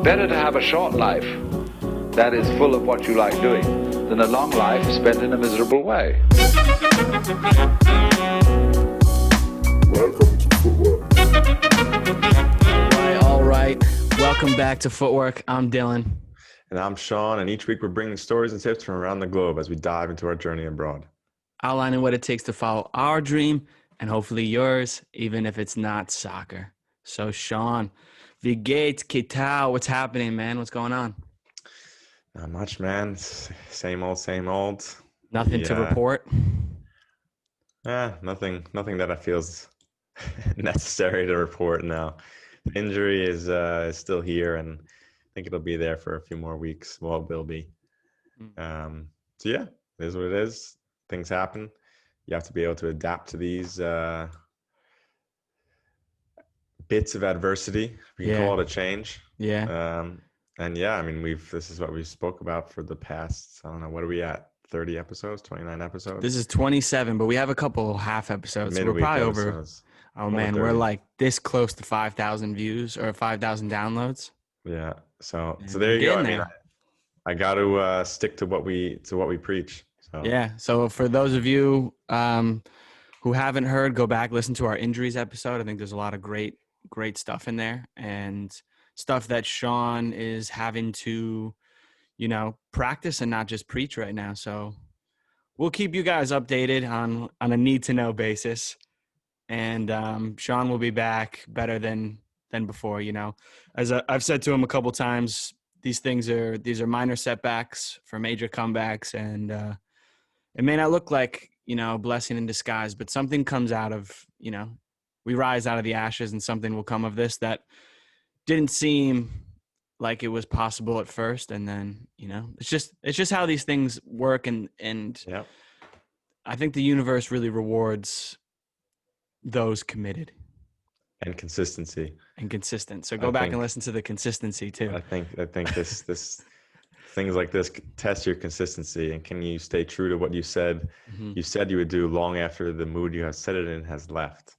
Better to have a short life that is full of what you like doing than a long life spent in a miserable way. Welcome to Footwork. All right. Welcome back to Footwork. I'm Dylan. And I'm Sean, and each week we're bringing stories and tips from around the globe as we dive into our journey abroad. Outlining what it takes to follow our dream and hopefully yours, even if it's not soccer. So, Sean, wie geht's? Que tal? What's happening, man? What's going on? Not much, man. Same old, same old. Nothing to report? Nothing that I feel is necessary to report now. The injury is still here, and I think it'll be there for a few more weeks. Well, it will be. So yeah, it is what it is. Things happen. You have to be able to adapt to these bits of adversity. We can call it a change. Yeah. And yeah, I mean, this is what we spoke about for the past, I don't know, what are we at? 30 episodes, 29 episodes? This is 27, but we have a couple half episodes. So we're probably episodes. Oh man, we're like this close to 5,000 views or 5,000 downloads. Yeah. So there you go. I mean, I got to stick to what we preach. So. Yeah. So for those of you who haven't heard, go back, listen to our injuries episode. I think there's a lot of great stuff in there and stuff that Sean is having to, practice and not just preach right now. So we'll keep you guys updated on a need to know basis. And Sean will be back better than before. As I've said to him a couple times, these are minor setbacks for major comebacks, and it may not look like a blessing in disguise, but something comes out of we rise out of the ashes, and something will come of this that didn't seem like it was possible at first, and then it's just how these things work, and yep. I think the universe really rewards those committed and consistency and consistent. So go back and listen to the consistency too. I think this things like this test your consistency, and can you stay true to what you said you said you would do long after the mood you have set it in has left.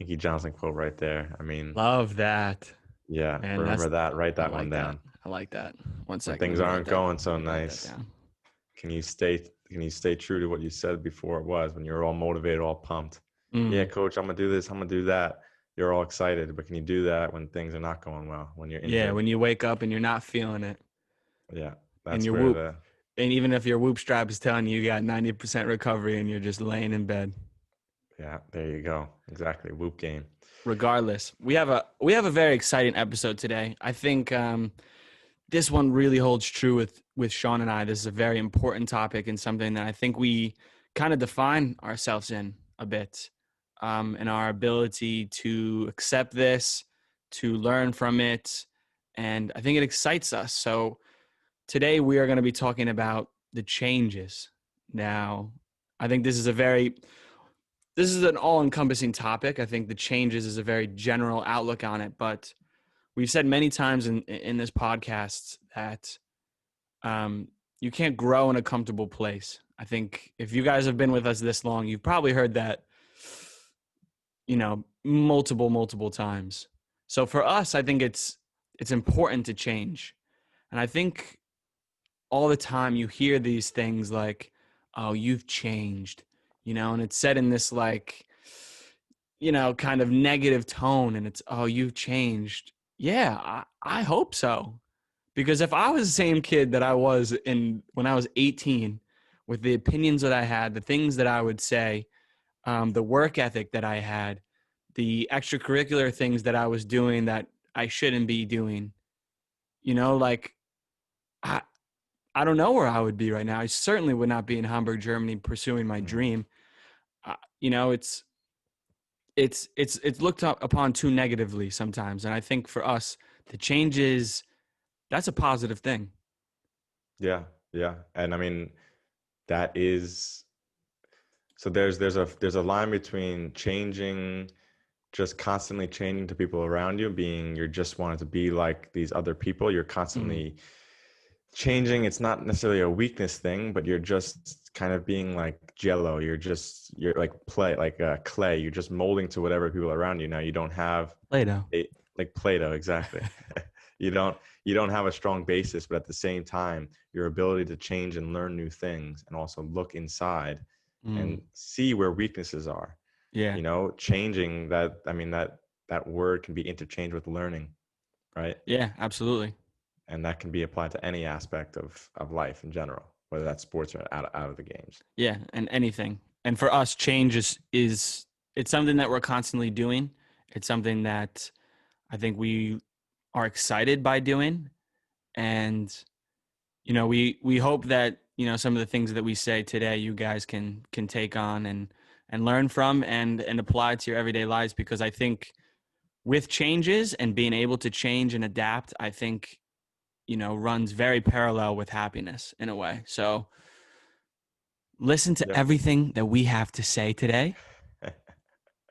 Inky Johnson quote right there. I mean, love that. Yeah, man, remember that. Write that one down. I like that. One second. When things aren't going so nice. Can you stay true to what you said before it was, when you're all motivated, all pumped? Yeah, coach, I'm gonna do this, I'm gonna do that. You're all excited, but can you do that when things are not going well? When you're injured? Yeah, when you wake up and you're not feeling it. Yeah, that's where and even if your whoop strap is telling you got 90% recovery and you're just laying in bed. Yeah, there you go. Exactly, whoop game. Regardless, we have a very exciting episode today. I think this one really holds true with Sean and I. This is a very important topic and something that I think we kind of define ourselves in a bit, and our ability to accept this, to learn from it, and I think it excites us. So today we are going to be talking about the changes. Now, I think this is an all-encompassing topic. I think the changes is a very general outlook on it, but we've said many times in this podcast that you can't grow in a comfortable place. I think if you guys have been with us this long, you've probably heard that, multiple times. So for us, I think it's important to change. And I think all the time you hear these things like, oh, you've changed, and it's said in this kind of negative tone, and it's, oh, you've changed. Yeah, I hope so. Because if I was the same kid that I was when I was 18, with the opinions that I had, the things that I would say, the work ethic that I had, the extracurricular things that I was doing that I shouldn't be doing, I don't know where I would be right now. I certainly would not be in Hamburg, Germany, pursuing my dream. It's looked upon too negatively sometimes. And I think for us, the changes, that's a positive thing. Yeah. And I mean, that is, so there's a line between changing, just constantly changing to people around you, you're just wanting to be like these other people. You're constantly changing. It's not necessarily a weakness thing, but you're just kind of being like jello. You're like clay. You're just molding to whatever people around you. Now you don't have Play-Doh. like Play-Doh, exactly. You don't have a strong basis, but at the same time, your ability to change and learn new things and also look inside and see where weaknesses are. Yeah. Changing that, I mean, that word can be interchanged with learning, right? Yeah, absolutely. And that can be applied to any aspect of life in general, whether that's sports or out of the games. Yeah, and anything. And for us, change is it's something that we're constantly doing. It's something that I think we are excited by doing. And we hope that, some of the things that we say today you guys can take on and learn from and apply to your everyday lives, because I think with changes and being able to change and adapt, I think runs very parallel with happiness in a way. So listen to Yep. everything that we have to say today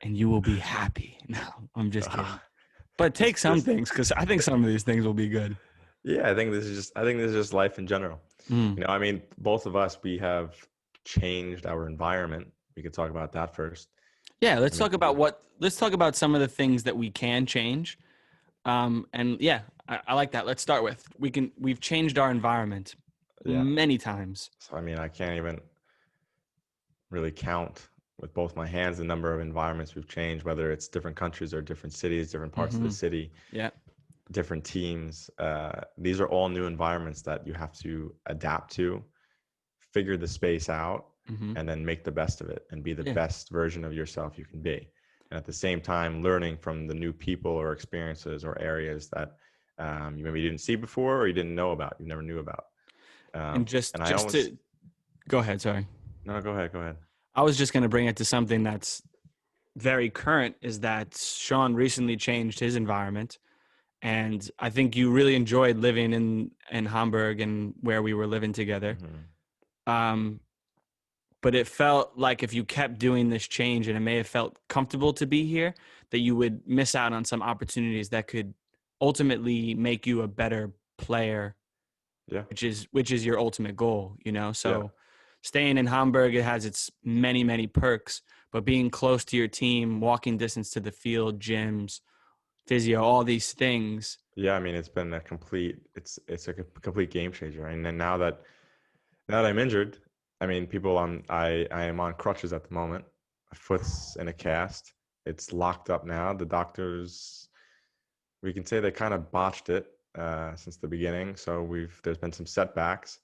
and you will be happy. No, I'm just kidding. But take some things, because I think some of these things will be good. Yeah, I think this is just life in general. I mean, both of us, we have changed our environment. We could talk about that first. Yeah, let's talk about some of the things that we can change. And yeah, I like that. Let's start with we've changed our environment many times. So I mean, I can't even really count with both my hands the number of environments we've changed, whether it's different countries or different cities, different parts of the city. Yeah. Different teams. These are all new environments that you have to adapt to, figure the space out, and then make the best of it and be the best version of yourself you can be. And at the same time, learning from the new people or experiences or areas that you maybe didn't see before or you didn't know about, you never knew about. Go ahead. Sorry. No, go ahead. I was just going to bring it to something that's very current, is that Sean recently changed his environment. And I think you really enjoyed living in Hamburg and where we were living together. But it felt like if you kept doing this change, and it may have felt comfortable to be here, that you would miss out on some opportunities that could ultimately make you a better player. Yeah. Which is your ultimate goal, So staying in Hamburg, it has its many, many perks, but being close to your team, walking distance to the field, gyms, physio, all these things. Yeah, I mean, it's been a complete game changer. And then now that I'm injured, I mean, I am on crutches at the moment. My foot's in a cast. It's locked up now. The doctors, we can say they kind of botched it since the beginning. So there's been some setbacks.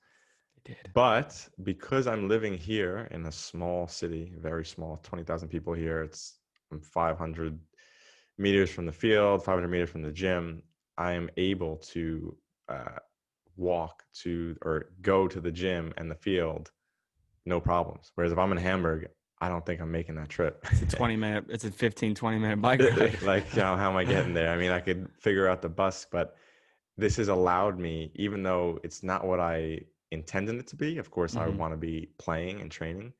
They did. But because I'm living here in a small city, very small, 20,000 people here, I'm 500 meters from the field, 500 meters from the gym, I am able to walk to or go to the gym and the field, no problems. Whereas if I'm in Hamburg, I don't think I'm making that trip. It's a 15, 20-minute bike ride. Like, how am I getting there? I mean, I could figure out the bus, but this has allowed me, even though it's not what I intended it to be, of course, I want to be playing and training,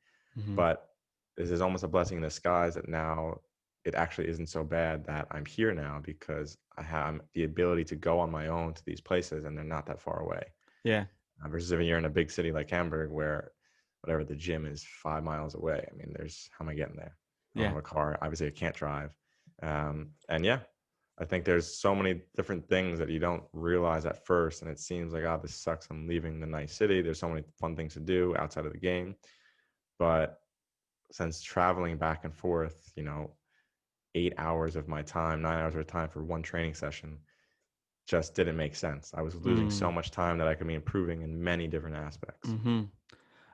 but this is almost a blessing in disguise that now it actually isn't so bad that I'm here now, because I have the ability to go on my own to these places and they're not that far away. Yeah. Versus if you're in a big city like Hamburg, where whatever the gym is 5 miles away. I mean, how am I getting there? I don't have a car. Obviously, I can't drive. And yeah, I think there's so many different things that you don't realize at first. And it seems like, this sucks. I'm leaving the nice city. There's so many fun things to do outside of the game. But since traveling back and forth, 8 hours of my time, 9 hours of time for one training session just didn't make sense. I was losing so much time that I could be improving in many different aspects.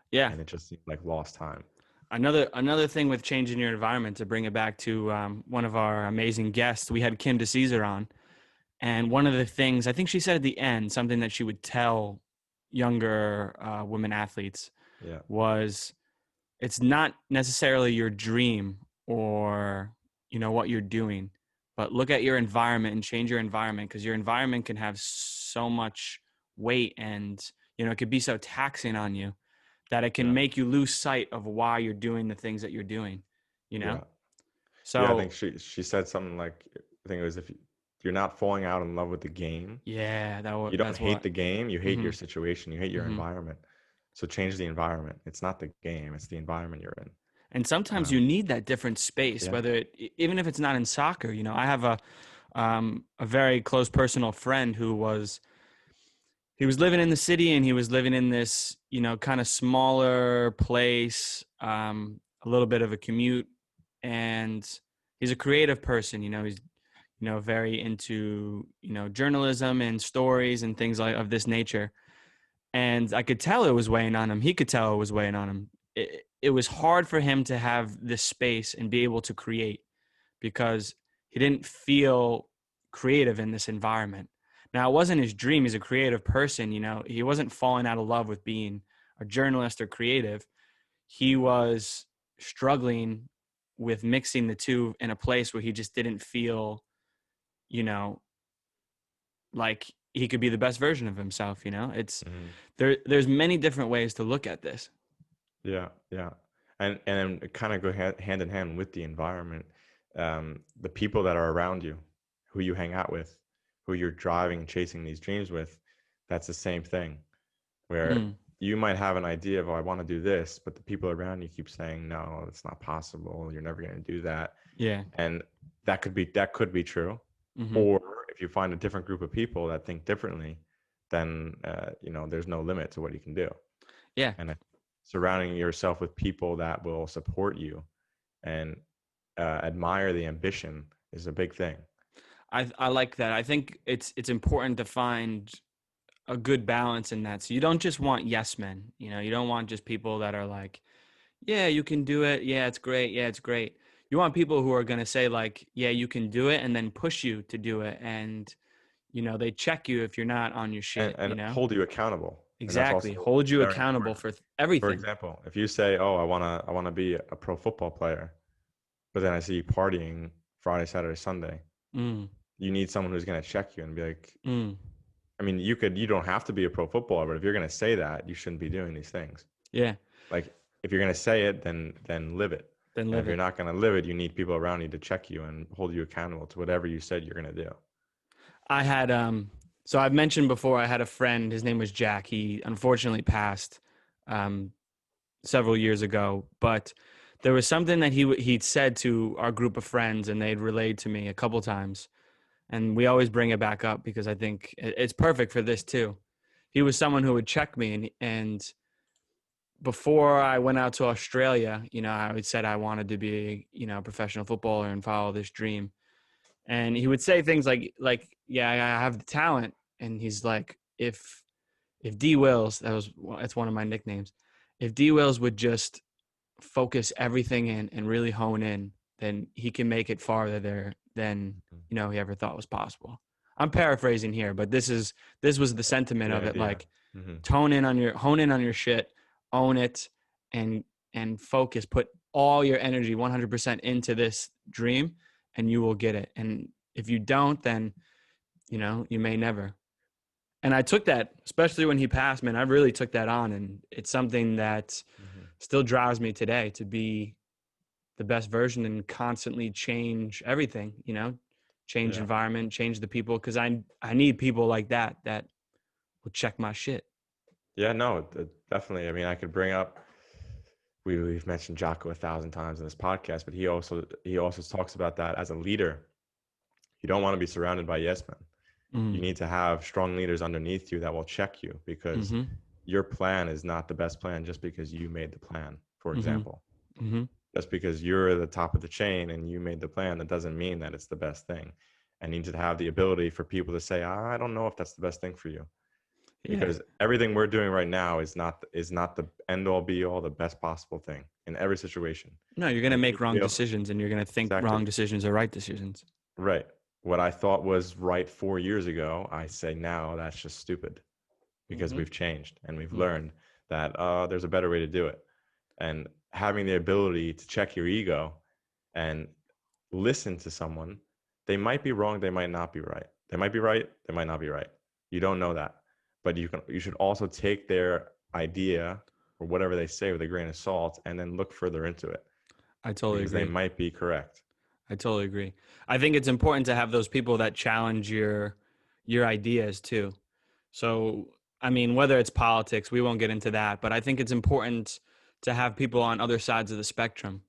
Yeah. And it just seemed like lost time. Another thing with changing your environment, to bring it back to one of our amazing guests, we had Kim DeCesar on. And one of the things, I think she said at the end, something that she would tell younger women athletes was, it's not necessarily your dream or what you're doing, but look at your environment and change your environment, because your environment can have so much weight and it could be so taxing on you that it can make you lose sight of why you're doing the things that you're doing. So I think she said something like, I think it was, if you're not falling out in love with the game, you don't hate the game, you hate your situation, you hate your environment. So change the environment. It's not the game, it's the environment you're in. And sometimes you need that different space, even if it's not in soccer. I have a very close personal friend he was living in the city and he was living in this, you know, kind of smaller place, a little bit of a commute. And he's a creative person, you know, he's, you know, very into, you know, journalism and stories and things like of this nature. And I could tell it was weighing on him. He could tell it was weighing on him. It was hard for him to have this space and be able to create because he didn't feel creative in this environment. Now, it wasn't his dream. He's a creative person, you know. He wasn't falling out of love with being a journalist or creative. He was struggling with mixing the two in a place where he just didn't feel, you know, like he could be the best version of himself, you know. It's there's many different ways to look at this. Yeah, yeah, and it kind of go hand in hand with the environment. The people that are around you, who you hang out with, who you're driving and chasing these dreams with, that's the same thing. Where you might have an idea of, oh, I want to do this, but the people around you keep saying, no, it's not possible. You're never going to do that. Yeah. And that could be true. Or if you find a different group of people that think differently, then you know, there's no limit to what you can do. Yeah. And surrounding yourself with people that will support you and admire the ambition is a big thing. I like that. I think it's important to find a good balance in that. So you don't just want yes men, you know, you don't want just people that are like, yeah, you can do it. Yeah, it's great. Yeah, it's great. You want people who are going to say like, yeah, you can do it, and then push you to do it. And, you know, they check you if you're not on your shit, and you know? hold you accountable. Exactly. Hold you accountable for everything. For example, if you say, oh, I want to be a pro football player, but then I see you partying Friday, Saturday, Sunday, you need someone who's going to check you and be like, I mean, you don't have to be a pro footballer, but if you're going to say that, you shouldn't be doing these things. Yeah. Like, if you're going to say it, then live it. Then and live if it. you're not going to live it, you need people around you to check you and hold you accountable to whatever you said you're going to do. I had so I've mentioned before, I had a friend, his name was Jack. He unfortunately passed several years ago, but there was something that he'd said to our group of friends, and they'd relayed to me a couple times, and we always bring it back up because I think it's perfect for this too. He was someone who would check me, and before I went out to Australia, you know, I said I wanted to be, you know, a professional footballer and follow this dream. And he would say things like, yeah, I have the talent. And he's like, if D Wills, that's one of my nicknames. If D Wills would just focus everything in and really hone in, then he can make it farther there than, you know, he ever thought was possible. I'm paraphrasing here, but this was the sentiment of it. Like, hone in on your shit, own it, and focus, put all your energy 100% into this dream, and you will get it. And if you don't, then, you know, you may never. And I took that, especially when he passed, man, I really took that on. And it's something that still drives me today to be the best version and constantly change everything, you know, change environment, change the people. Cause I need people like that will check my shit. Yeah, no, definitely. I mean, I could bring up, we've mentioned Jocko 1,000 times in this podcast, but he also talks about that as a leader. You don't want to be surrounded by yes men. You need to have strong leaders underneath you that will check you, because your plan is not the best plan just because you made the plan, for example. Just because you're at the top of the chain and you made the plan, that doesn't mean that it's the best thing. And you need to have the ability for people to say, I don't know if that's the best thing for you. Because everything we're doing right now is not the end all be all, the best possible thing in every situation. No, you're going to make wrong decisions, and you're going to think wrong decisions are right decisions. Right. What I thought was right 4 years ago, I say now that's just stupid, because we've changed and we've learned that there's a better way to do it. And having the ability to check your ego and listen to someone, they might be wrong, they might not be right. They might be right, they might not be right. You don't know that. But you should also take their idea or whatever they say with a grain of salt, and then look further into it. I totally agree. They might be correct. I totally agree. I think it's important to have those people that challenge your ideas too. So, I mean, whether it's politics, we won't get into that, but I think it's important to have people on other sides of the spectrum.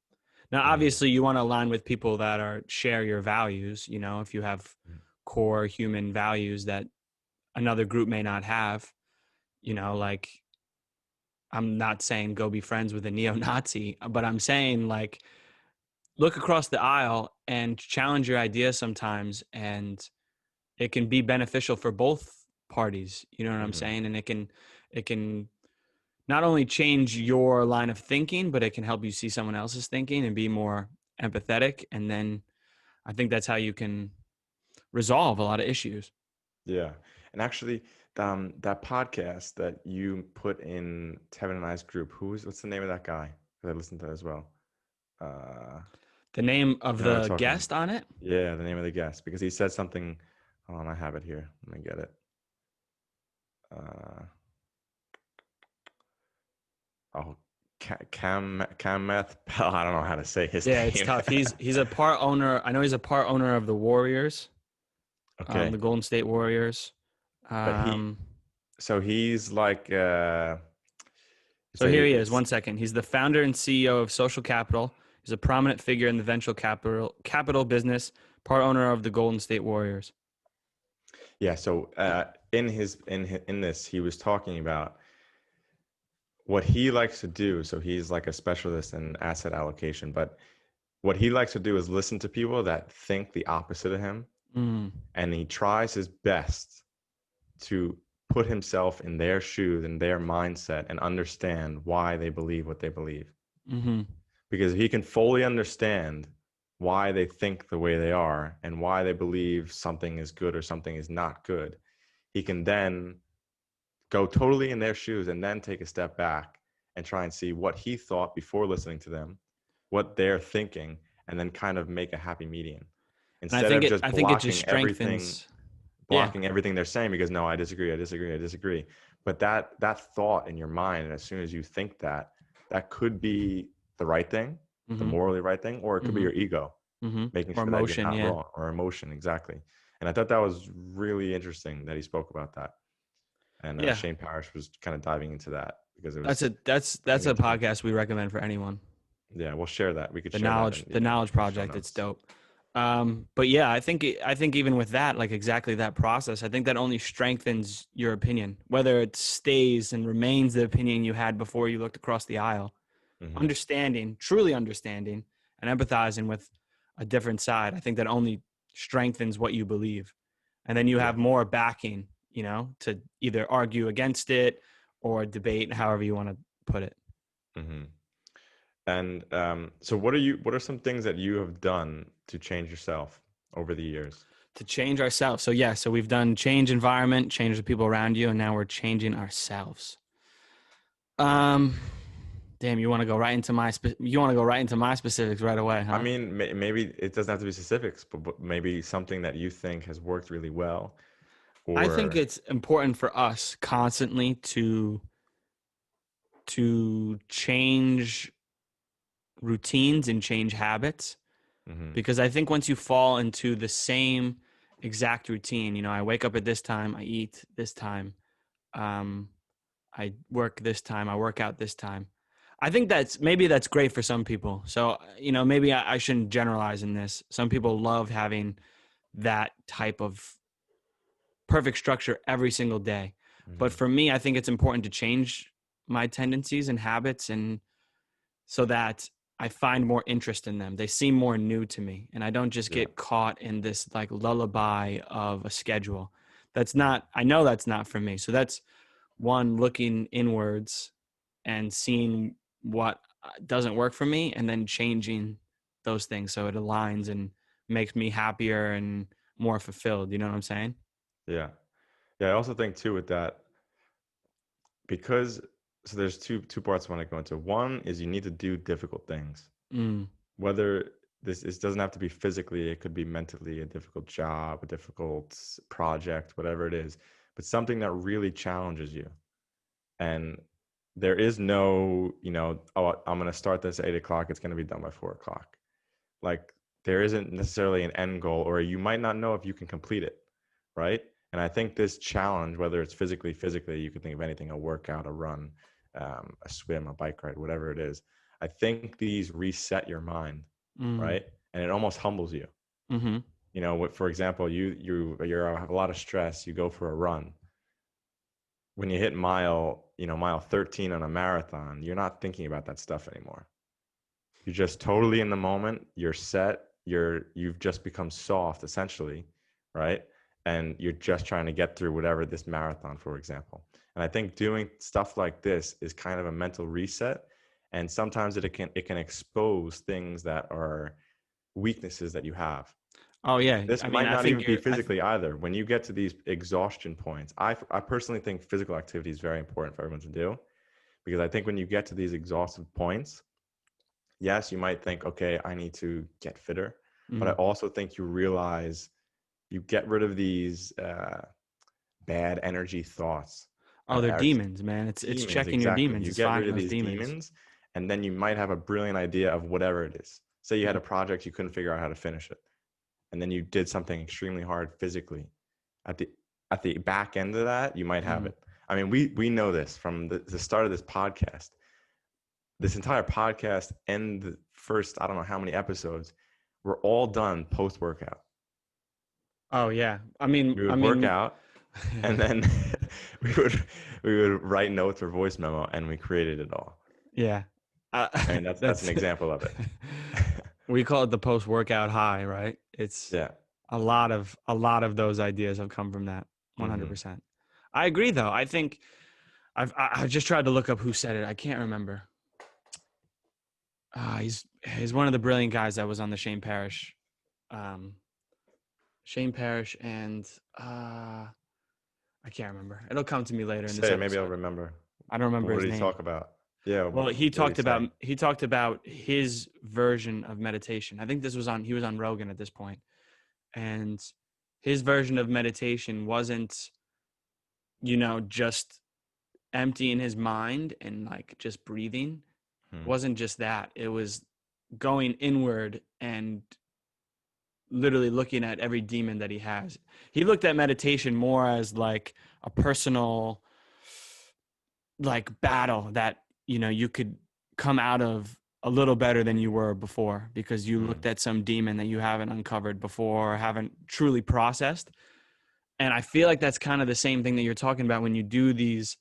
Now, Mhm. obviously, you want to align with people that share your values. You know, if you have Mhm. core human values that another group may not have, you know, like I'm not saying go be friends with a neo-Nazi, but I'm saying like look across the aisle and challenge your ideas sometimes, and it can be beneficial for both parties. You know what I'm Mhm. saying? And it can not only change your line of thinking, but it can help you see someone else's thinking and be more empathetic. And then I think that's how you can resolve a lot of issues. Yeah. And actually, that podcast that you put in Tevin and I's group, what's the name of that guy? 'Cause I listened to that as well. Uh, The name of you know what I'm the talking about? guest on it? Yeah, the name of the guest, because he said something. Hold on, I have it here. Let me get it. Uh, oh, Kameth. I don't know how to say his Yeah, it's name. tough. He's a part owner. I know he's a part owner of the Warriors, Okay, the Golden State Warriors. but Um, so he's like, so here he is. One second. He's the founder and CEO of Social Capital. He's a prominent figure in the venture capital business. Part owner of the Golden State Warriors. yeah. So in this, he was talking about what he likes to do. So he's like a specialist in asset allocation, but what he likes to do is listen to people that think the opposite of him, Mm, and he tries his best to put himself in their shoes and their mindset and understand why they believe what they believe. mm-hmm, Because if he can fully understand why they think the way they are and why they believe something is good or something is not good, he can then go totally in their shoes and then take a step back and try and see what he thought before listening to them, what they're thinking, and then kind of make a happy median and instead of just I think it just strengthens. Yeah. blocking everything they're saying because no, I disagree, I disagree, I disagree. But that thought in your mind, and as soon as you think that, that could be the right thing, the Mm-hmm. morally right thing, or it could be Mm-hmm. your ego Mm-hmm. making Or sure that you're emotion. not Yeah. wrong, or emotion, exactly. And I thought that was really interesting that he spoke about that. And Yeah. Shane Parrish was kind of diving into that because it That's was that's really a interesting. podcast we recommend for anyone. Yeah, we'll share that. We could The share that knowledge in the knowledge the show project. It's notes. dope. But yeah, I think even with that, like exactly that process, I think that only strengthens your opinion, whether it stays and remains the opinion you had before you looked across the aisle. Hmm. Understanding, truly understanding, and empathizing with a different side. I think that only strengthens what you believe, and then you Yeah. have more backing, you know, to either argue against it or debate, however you want to put it. Hmm. And so, what are some things that you have done to change yourself over the years? To change ourselves. So yeah, so we've done change environment, change the people around you, and now we're changing ourselves. Um, damn, you want to go right into you want to go right into my specifics right away, I huh? mean, maybe it doesn't have to be specifics, but maybe something that you think has worked really well, I think or it's important for us constantly to change routines and change habits, hmm because I think once you fall into the same exact routine, you know, I wake up at this time, I eat this time, um, I work this time, I work out this time. I think that's great for some people. So, you know, maybe I shouldn't generalize in this. Some people love having that type of perfect structure every single day. But hmm for me, I think it's important to change my tendencies and habits, and so that I find more interest in them. They seem more new to me, and I don't just yeah, get caught in this like lullaby of a schedule. That's mhm, not, I know that's not for me. So that's one, looking inwards and seeing what doesn't work for me, and then changing those things so it aligns and makes me happier and more fulfilled. You know what I'm saying? yeah, yeah. I also think too with that, because so there's two parts I want to go into. One is you need to do difficult things, Mm, whether this doesn't have to be physically, it could be mentally, a difficult job, a difficult project, whatever it is, but something that really challenges you. And there is no, oh, I'm going to start this at 8 o'clock, it's going to be done by 4 o'clock. Like, there isn't necessarily an end goal, or you might not know if you can complete it, right? And I think this challenge, whether it's physically, you could think of anything, a workout, a run, a swim, a bike ride, whatever it is. I think these reset your mind, Mm. right? And it almost humbles you. Mm-hmm. You know, for example, you have a lot of stress, you go for a run. When you hit mile 13 on a marathon, you're not thinking about that stuff anymore. You're just totally in the moment. You're set. You've just become soft, essentially, right? And you're just trying to get through whatever this marathon, for example. And I think doing stuff like this is kind of a mental reset. And sometimes it can expose things that are weaknesses that you have. Oh yeah. This I mean, might I not think even be you're. physically either. When you get to these exhaustion points, I personally think physical activity is very important for everyone to do, because I think when you get to these exhaustive points, yes, you might think, okay, I need to get fitter. But I also think you realize you get rid of these bad energy thoughts Oh, that they're are demons, man. It's demons. checking your Exactly. demons. You It's get rid finding of those these demons. demons, and then you might have a brilliant idea of whatever it is. Say you had Mhm. a project, you couldn't figure out how to finish it, and then you did something extremely hard physically. At the back end of that, you might have Mhm. it. I mean, we know this from the start of this podcast. This entire podcast and the first, I don't know how many episodes, were all done post workout. Oh yeah. I mean, We would work out, and then we would write notes or voice memo, and we created it all. yeah. Uh, I mean, that's an that's example of it. we call it the post-workout high, right? It's Yeah. a lot of those ideas have come from that. Mm-hmm. 100%. I agree, though. I think I just tried to look up who said it. I can't remember. He's one of the brilliant guys that was on the um, Shane Parrish, and I can't remember. It'll come to me later in this Say it, maybe I'll episode. remember. I don't remember What his did he name. talk about? Yeah. Well, What did he say? he talked about his version of meditation. I think he was on Rogan at this point, and his version of meditation wasn't, just emptying his mind and like just breathing. It Hmm. wasn't just that. It was going inward and literally looking at every demon that he has. He looked at meditation more as like a personal like battle that, you could come out of a little better than you were before because you Hmm. looked at some demon that you haven't uncovered before or haven't truly processed. And I feel like that's kind of the same thing that you're talking about when you do these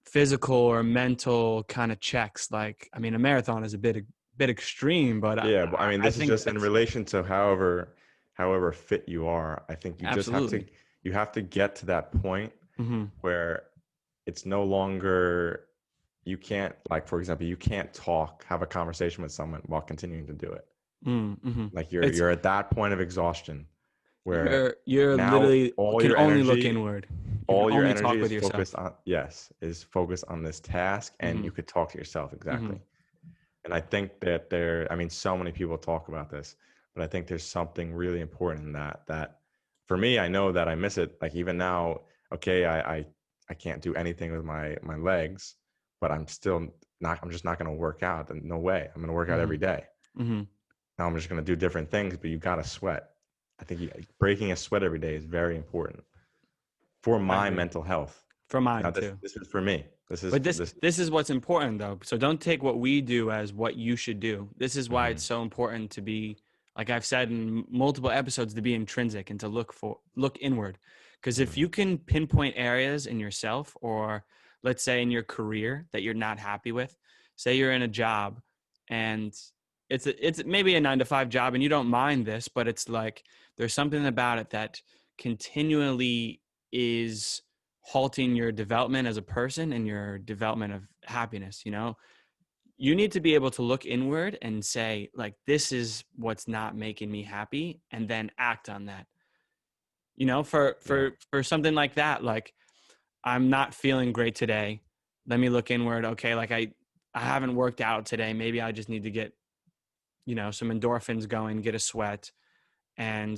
physical or mental kind of checks. Like, I mean, a marathon is a bit extreme, but Yeah. Well, I mean, I this is think just in that's relation to however fit you are. I think absolutely. you have to get to that point Mm-hmm. where it's no longer, you can't, like, for example, you can't have a conversation with someone while continuing to do it. Mm-hmm. Like It's you're at that point of exhaustion where you're now literally can only look inward. You can all your only energy talk is with yourself. focused on, yes, is focused on this task, and Mm-hmm. you could talk to yourself. Mm-hmm. Exactly. And I think that I mean, so many people talk about this, but I think there's something really important in that for me, I know that I miss it. Like even now, okay, I can't do anything with my legs, but I'm just not going to work out. No way. I'm going to work out Mm-hmm. every day. Mm-hmm. Now I'm just going to do different things, but you got to sweat. I think breaking a sweat every day is very important for I my agree. mental health. For Now mine too. this is for me. This is But for this this. this is what's important though. So don't take what we do as what you should do. This is why Mhm. it's so important to be, like I've said in multiple episodes, to be intrinsic and to look inward. Because if Mhm. you can pinpoint areas in yourself, or let's say in your career that you're not happy with, say you're in a job and it's maybe a 9 to 5 job and you don't mind this, but it's like there's something about it that continually is halting your development as a person and your development of happiness. You need to be able to look inward and say, like, this is what's not making me happy, and then act on that. For Yeah. for something like that, like, I'm not feeling great today, let me look inward. Okay, like I haven't worked out today, maybe I just need to get some endorphins going, get a sweat. And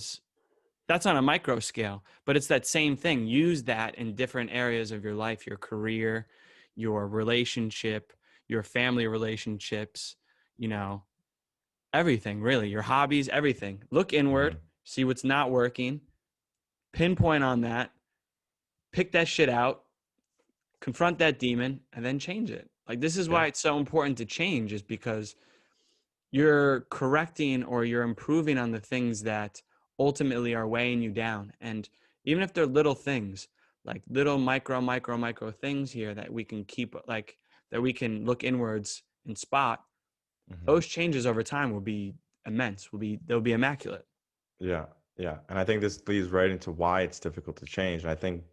that's on a micro scale, but it's that same thing. Use that in different areas of your life, your career, your relationship, your family relationships, you know, everything really, your hobbies, everything. Look inward, Mhm. see what's not working, pinpoint on that, pick that shit out, confront that demon, and then change it. Like, this is Yeah. why it's so important to change, is because you're correcting or you're improving on the things that ultimately are weighing you down. And even if they're little things, like little micro things here that we can keep, like that we can look inwards and spot, Mhm. those changes over time will be immense, they'll be immaculate. Yeah. Yeah. And I think this leads right into why it's difficult to change. And I think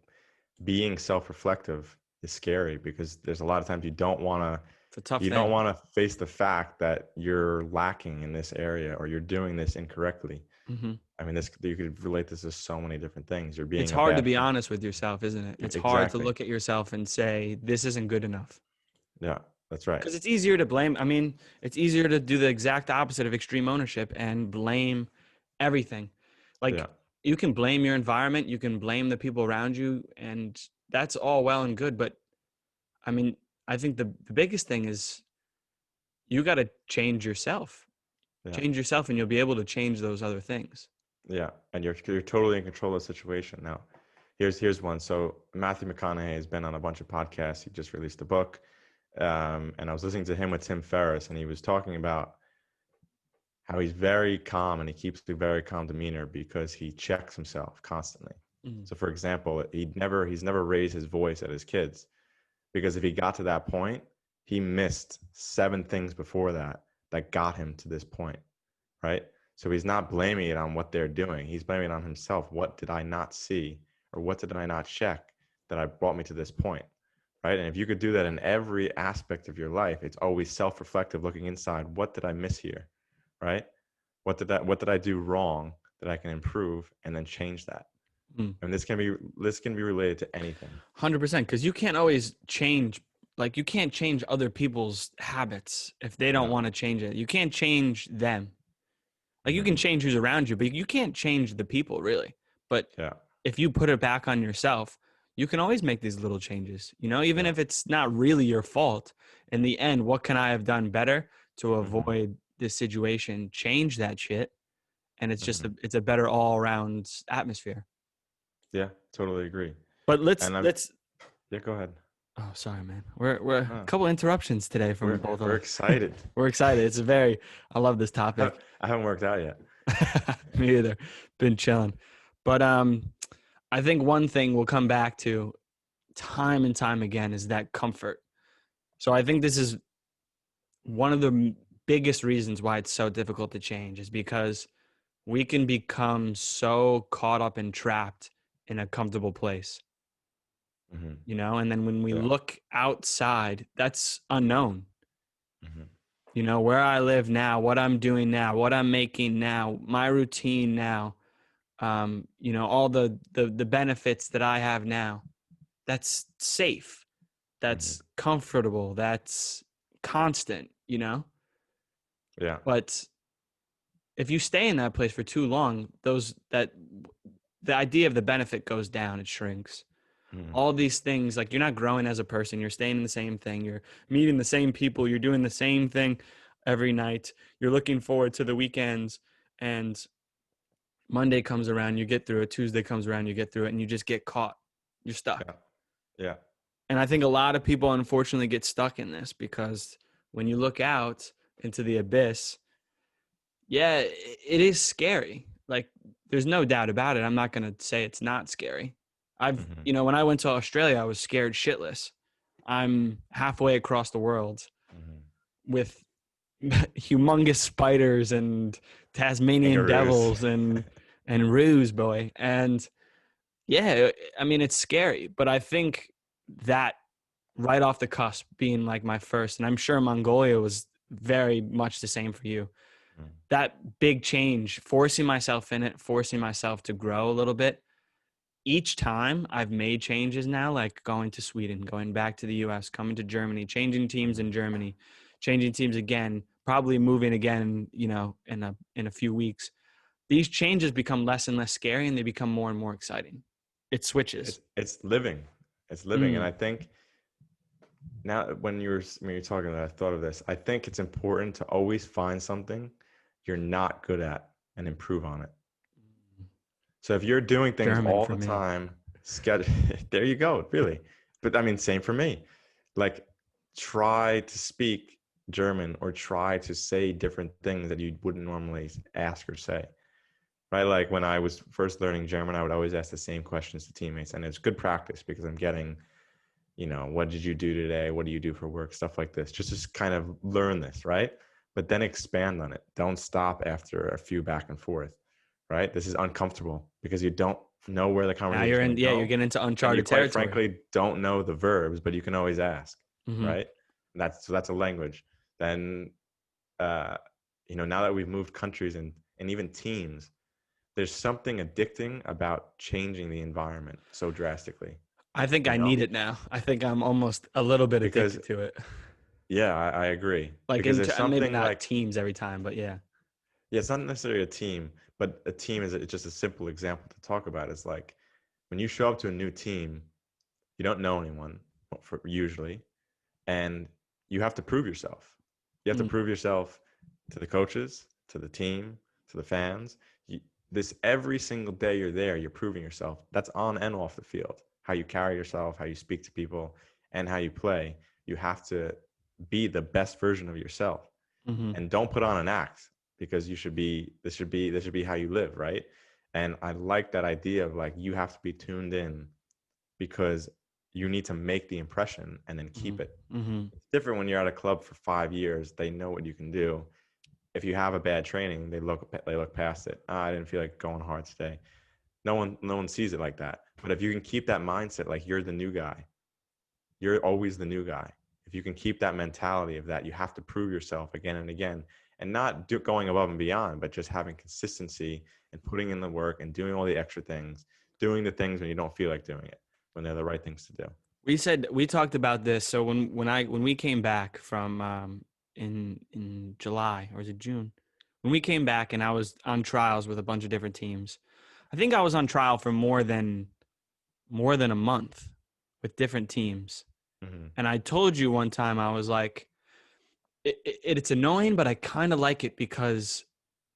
being self-reflective is scary because there's a lot of times It's a tough you don't thing. want to face the fact that you're lacking in this area or you're doing this incorrectly. Hmm. I mean, this you could relate this to so many different things. You're It's being a hard to bad be friend. honest with yourself, isn't it? It's hard to Exactly. look at yourself and say, this isn't good enough. Yeah, that's right. Because it's easier to blame. I mean, it's easier to do the exact opposite of extreme ownership and blame everything. Yeah. Like, you can blame your environment, you can blame the people around you, and that's all well and good. But I mean, I think the biggest thing is you got to change yourself. Yeah. Change yourself, and you'll be able to change those other things. Yeah. And you're totally in control of the situation now. Here's one. So Matthew McConaughey has been on a bunch of podcasts. He just released a book. And I was listening to him with Tim Ferriss, and he was talking about how he's very calm and he keeps a very calm demeanor because he checks himself constantly. Mm. So for example, he's never raised his voice at his kids because if he got to that point, he missed 7 things before that that got him to this point, right? So he's not blaming it on what they're doing. He's blaming it on himself. What did I not see or what did I not check that I brought me to this point? Right? And if you could do that in every aspect of your life, it's always self-reflective, looking inside. What did I miss here? Right? What did I do wrong that I can improve and then change that? Mm. And this can be related to anything. 100%, because you can't always change, like, you can't change other people's habits if they don't No. want to change it. You can't change them. Like, you Mhm. can change who's around you, but you can't change the people, really. But Yeah. if you put it back on yourself, you can always make these little changes, even Yeah. if it's not really your fault. In the end, what can I have done better to Mhm. avoid this situation? Change that shit, and it's just Mhm. it's a better all around atmosphere. Yeah, totally agree. But let's And I'm let's yeah, go ahead. Oh, sorry, man. We're a No, couple interruptions today from both of we're us. excited. We're excited. I love this topic. I haven't worked out yet. Me either. Been chilling. But I think one thing we'll come back to time and time again is that comfort. So I think this is one of the biggest reasons why it's so difficult to change, is because we can become so caught up and trapped in a comfortable place, Mhm. and then when we Yeah. look outside, that's unknown. Mhm. Where I live now, what I'm doing now, what I'm making now, my routine now, all the benefits that I have now, that's safe, Mhm. that's comfortable, that's constant. Yeah. But if you stay in that place for too long, the idea of the benefit goes down, it shrinks. Mhm. All these things, like, you're not growing as a person, you're staying in the same thing, you're meeting the same people, you're doing the same thing every night, you're looking forward to the weekends, and Monday comes around, you get through it, Tuesday comes around, you get through it, and you just get caught. You're stuck. Yeah. Yeah. And I think a lot of people unfortunately get stuck in this, because when you look out into the abyss, yeah, it is scary. Like, there's no doubt about it. I'm not going to say it's not scary. Mhm. When I went to Australia, I was scared shitless. I'm halfway across the world Mhm. with humongous spiders and Tasmanian Kangaroos. devils and roos, boy. And yeah, I mean, it's scary, but I think that right off the cusp being like my first, and I'm sure Mongolia was very much the same for you, Mhm. that big change, forcing myself in it, forcing myself to grow a little bit. Each time I've made changes now, like going to Sweden, going back to the US, coming to Germany, changing teams Mhm. in Germany, changing teams again, probably moving again, in a few weeks. These changes become less and less scary, and they become more and more exciting. It switches. It's living. It's living. And Mm, I think now when you're talking about it, I thought of this. I think it's important to always find something you're not good at and improve on it. So if you're doing things German all for the me. time, schedule there you go, really. But I mean, same for me. Like try to speak German or try to say different things that you wouldn't normally ask or say. Right? Like when I was first learning German, I would always ask the same questions to teammates, and it's good practice because I'm getting, what did you do today? What do you do for work? Stuff like this. Just kind of learn this, right? But then expand on it. Don't stop after a few back and forth, right? This is uncomfortable because you don't know where the Now conversation you're is in, going to yeah, go. you're getting into And you uncharted quite territory. frankly don't know the verbs, but you can always ask, Mm-hmm. right? That's a language. Then, now that we've moved countries and even teams, there's something addicting about changing the environment so drastically, I think I need it now. I think I'm almost a little bit because addicted to it. yeah, I agree, Like because there's maybe something not like, teams every time, but yeah. yeah, it's not necessarily a team, but a team it's just a simple example to talk about. It's like when you show up to a new team, you don't know anyone usually, and you have to prove yourself. You have to Mm, prove yourself to the coaches, to the team, to the fans. This every single day you're there, you're proving yourself. That's on and off the field. How you carry yourself, how you speak to people, and how you play. You have to be the best version of yourself, mm-hmm. and don't put on an act, because you should be. This should be how you live, right? And I like that idea of like you have to be tuned in, because you need to make the impression and then keep it. Mm-hmm. Mm-hmm. It's different when you're at a club for 5 years. They know what you can do. If you have a bad training, they look past it. I didn't feel like going hard today. No one sees it like that. But if you can keep that mindset, like you're the new guy, you're always the new guy. If you can keep that mentality of that, you have to prove yourself again and again, and not going above and beyond, but just having consistency and putting in the work and doing all the extra things, doing the things when you don't feel like doing it, when they're the right things to do. We talked about this. So when we came back from in July, or was it June? When we came back and I was on trials with a bunch of different teams. I think I was on trial for more than a month with different teams. Mm-hmm. And I told you one time, I was like, it's annoying, but I kind of like it because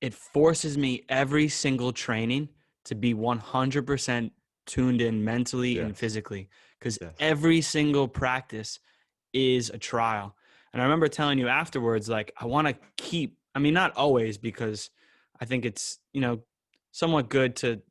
it forces me every single training to be 100% tuned in mentally and Yes. physically, because Yes. every single practice is a trial. And I remember telling you afterwards, like, I want to not always, because I think it's, somewhat good to,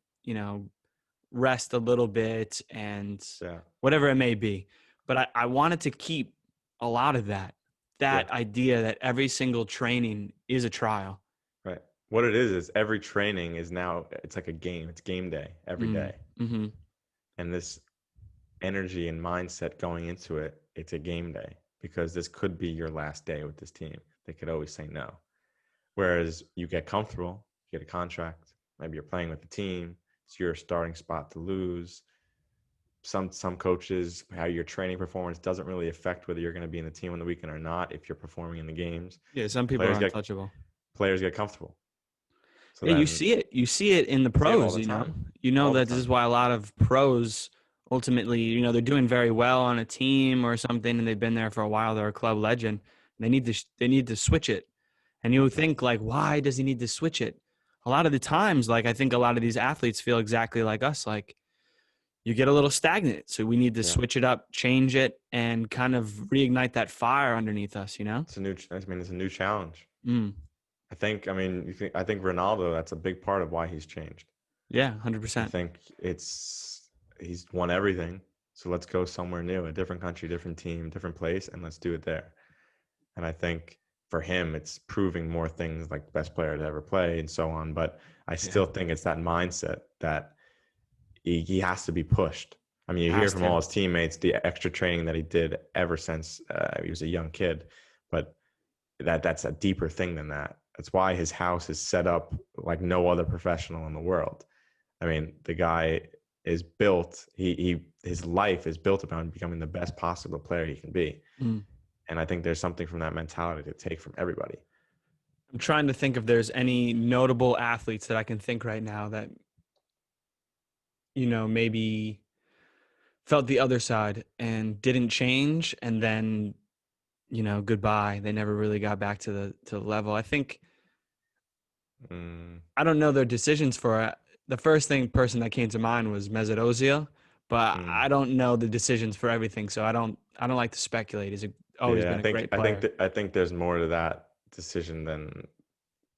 rest a little bit and Yeah. whatever it may be. But I wanted to keep a lot of that Yeah. idea that every single training is a trial. Right. What it is every training is now, it's like a game. It's game day every day. Mm-hmm. And this energy and mindset going into it, it's a game day, because this could be your last day with this team. They could always say no. Whereas you get comfortable, you get a contract, maybe you're playing with the team, it's your starting spot to lose. Some coaches, how your training performance doesn't really affect whether you're going to be in the team on the weekend or not if you're performing in the games. Yeah, some people are untouchable. Players get comfortable. So Yeah, then you see it. You see it in the see it all pros, the time. All the that this is time. why a lot of pros ultimately, they're doing very well on a team or something, and they've been there for a while. They're a club legend. They need to switch it. And you would think, like, why does he need to switch it? A lot of the times, like, I think a lot of these athletes feel exactly like us. Like, you get a little stagnant. So we need to switch it up, change it, and kind of reignite that fire underneath us, It's a new challenge. Mm. I think Ronaldo, that's a big part of why he's changed. Yeah, I 100%. think he's won everything. So let's go somewhere new, a different country, different team, different place, and let's do it there. And I think for him, it's proving more things, like best player to ever play and so on. But I still think it's that mindset that he has to be pushed. I mean, you hear from all his teammates the extra training that he did ever since he was a young kid, but that's a deeper thing than that. That's why his house is set up like no other professional in the world. I mean, the guy is built. His life is built upon becoming the best possible player he can be. Mm. And I think there's something from that mentality to take from everybody. I'm trying to think if there's any notable athletes that I can think right now that, maybe felt the other side and didn't change, and then, goodbye. They never really got back to the level. I think, I don't know their decisions for it. The first person that came to mind was Mesut Ozil, but I don't know the decisions for everything. So I don't like to speculate. always Yeah, been a great I think player. I think there's more to that decision than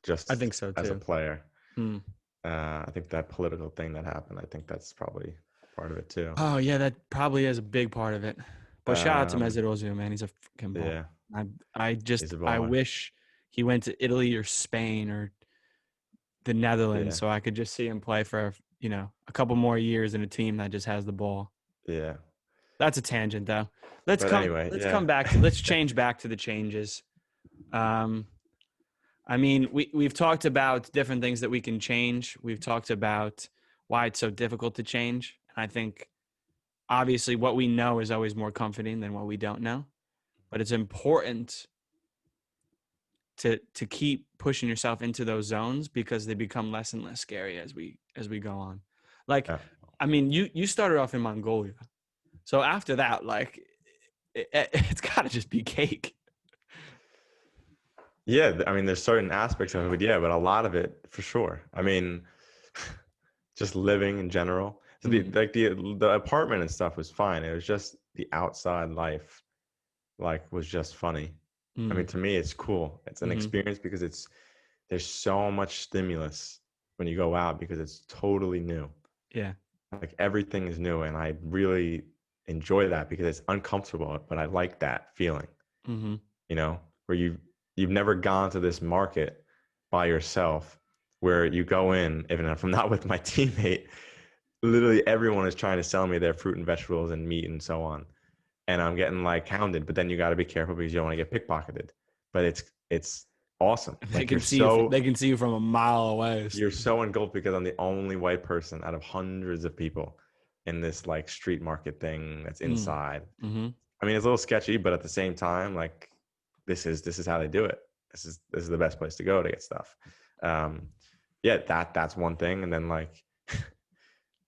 I just think so as a too. player. Mm. I think that political thing that happened, I think that's probably part of it too. Oh yeah, that probably is a big part of it. But shout out to Um, Mesut Ozil, man. He's a freaking baller. yeah, he's a I baller. wish he went to Italy or Spain or the Netherlands Yeah, so I could just see him play for, a couple more years in a team that just has the ball. yeah. That's a tangent though. But anyway, Let's yeah, come back to let's change back to the changes. Um I mean, we've talked about different things that we can change. We've talked about why it's so difficult to change. And I think obviously what we know is always more comforting than what we don't know. But it's important to keep pushing yourself into those zones because they become less and less scary as we go on. Like, yeah. I mean, you started off in Mongolia. So after that, like it's got to just be cake. Yeah, I mean, there's certain aspects of it, but yeah, but a lot of it for sure. I mean, just living in general. So Mm, the apartment and stuff was fine. It was just the outside life, like, was just funny. I mean, mm, to me, it's cool. It's an mm-hmm. experience because there's so much stimulus when you go out because it's totally new. Yeah. Like everything is new, and I really enjoy that because it's uncomfortable, but I like that feeling. Mm-hmm. Where you've never gone to this market by yourself, where you go in, even if I'm not with my teammate, literally everyone is trying to sell me their fruit and vegetables and meat and so on, and I'm getting like hounded. But then you got to be careful because you don't want to get pickpocketed. But it's awesome. They Like can see you. They can see you from a mile away. you're so engulfed because I'm the only white person out of hundreds of people in this like street market thing that's Mm, inside. mm-hmm. I mean, it's a little sketchy, but at the same time, like this is how they do it. This is the best place to go to get stuff. Um, yeah, that's one thing, and then like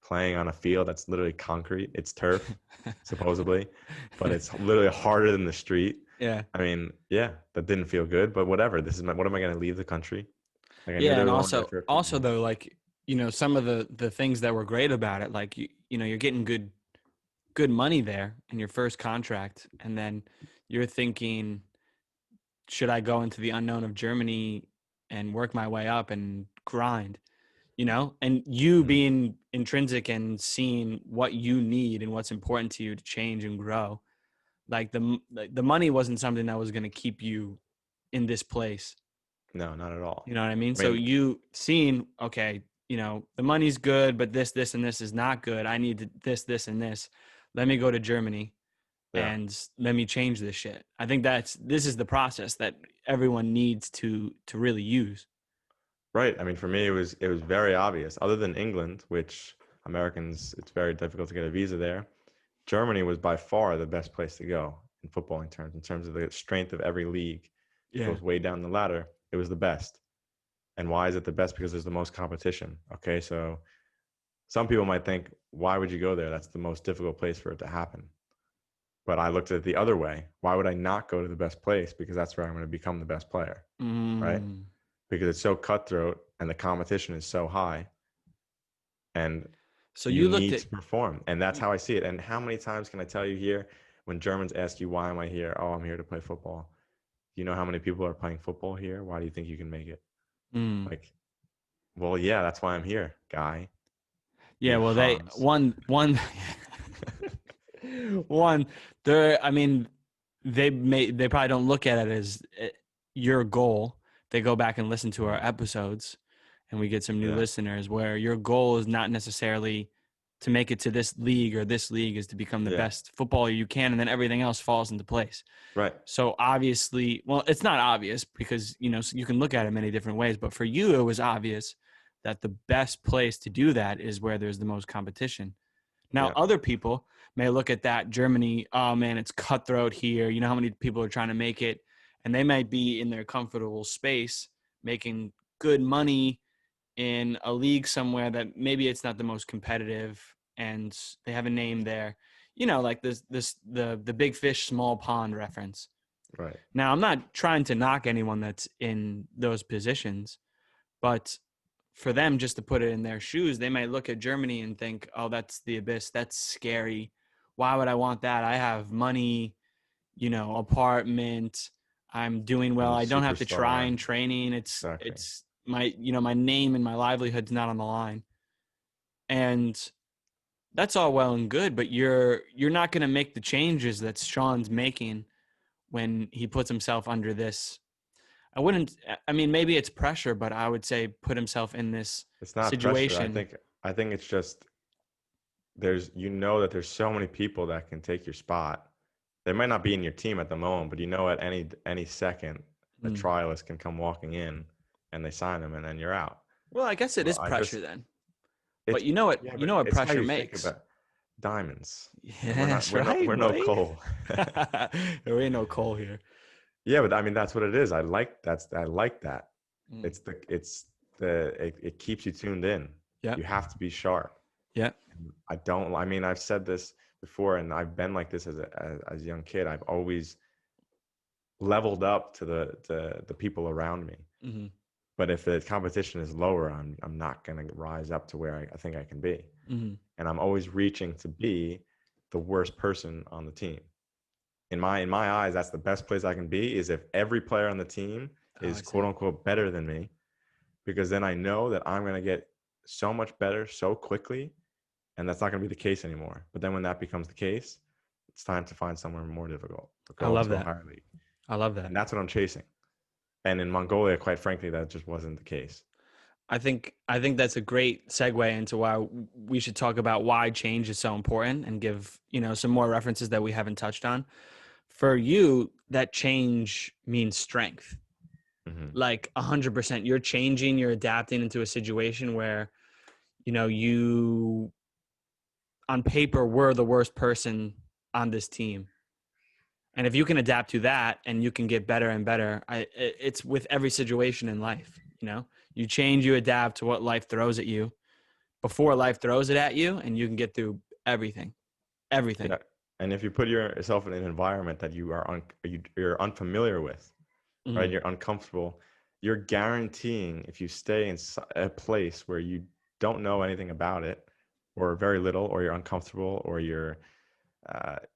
playing on a field that's literally concrete. It's turf, supposedly, but it's literally harder than the street. Yeah. I mean, yeah, that didn't feel good, but whatever. What am I going to leave the country? Like I knew Yeah, they and were only there for a few also months. though, like some of the things that were great about it, like you're getting good money there in your first contract, and then you're thinking, should I go into the unknown of Germany and work my way up and grind? And you Mhm. being intrinsic and seeing what you need and what's important to you to change and grow. Like the money wasn't something that was going to keep you in this place. No, not at all. You know what I mean? I So mean, you seeing, okay, the money's good, but this, and this is not good. I need this, and this. Let me go to Germany yeah, and let me change this shit. I think this is the process that everyone needs to really use. right. I mean, for me, it was very obvious. Other than England, which Americans, it's very difficult to get a visa there. Germany was by far the best place to go in footballing terms, in terms of the strength of every league. It Yeah. goes way down the ladder. It was the best. And why is it the best? Because there's the most competition. Okay, so some people might think, why would you go there? That's the most difficult place for it to happen. But I looked at it the other way. Why would I not go to the best place? Because that's where I'm going to become the best player, right? Mm. Because it's so cutthroat and the competition is so high, and So you you looked need at to perform. And that's how I see it. And how many times can I tell you here when Germans ask you, why am I here? Oh, I'm here to play football. Do you know how many people are playing football here? Why do you think you can make it? mm. Like, well, yeah, that's why I'm here, guy. Yeah, You well, Hans. one, I mean, they probably don't look at it as your goal. They go back and listen to our episodes, and we get some new Yeah, listeners where your goal is not necessarily to make it to this league, or this league is to become the yeah, best footballer you can, and then everything else falls into place. right. So obviously, well, it's not obvious because so you can look at it many different ways, but for you it was obvious that the best place to do that is where there's the most competition. Now, Yeah, other people may look at that Germany, oh man, it's cutthroat here. You know how many people are trying to make it, and they might be in their comfortable space making good money in a league somewhere that maybe it's not the most competitive, and they have a name there. Like the big fish, small pond reference. right. Now, I'm not trying to knock anyone that's in those positions, but for them, just to put it in their shoes, they might look at Germany and think, oh, that's the abyss. That's scary. Why would I want that? I have money. apartment. I'm doing well. You're a I don't have to try superstar. in training. Exactly. It's my name and my livelihood's not on the line. And that's all well and good, but you're not going to make the changes that Sean's making when he puts himself under this. I mean, maybe it's pressure, but I would say put himself in this It's not pressure. situation. I think it's just that there's so many people that can take your spot. They might not be in your team at the moment, but at any second a Mm. trialist can come walking in and they sign them and then you're out. Well, I guess it So is pressure then. it's But you know what? yeah, You but know what it's how pressure you think makes. about diamonds. And Yes, right, we're no boy. coal. There ain't no coal here. Yeah, but I mean that's what it is. I like that. Mm. It keeps you tuned in. Yeah, You have to be sharp. yeah. I mean, I've said this before and I've been like this as a young kid. I've always leveled up to the people around me. Mm-hmm. But if the competition is lower, I'm not going to rise up to where I think I can be. Mm-hmm. And I'm always reaching to be the worst person on the team. In my eyes, that's the best place I can be, is if every player on the team Oh, I is see. quote unquote better than me, because then I know that I'm going to get so much better so quickly, and that's not going to be the case anymore. But then when that becomes the case, it's time to find somewhere more difficult or I go love into a that. higher league. I love that. And that's what I'm chasing. And in Mongolia, quite frankly, that just wasn't the case. I think that's a great segue into why we should talk about why change is so important and give, some more references that we haven't touched on. For you, that change means strength. Mm-hmm. Like 100%. You're changing, you're adapting into a situation where, you on paper were the worst person on this team. And if you can adapt to that and you can get better and better, it's with every situation in life. You change, you adapt to what life throws at you before life throws it at you, and you can get through everything. Yeah. And if you put yourself in an environment that you're unfamiliar with, right? Mm-hmm. You're uncomfortable. You're guaranteeing, if you stay in a place where you don't know anything about it, or very little, or you're uncomfortable, or you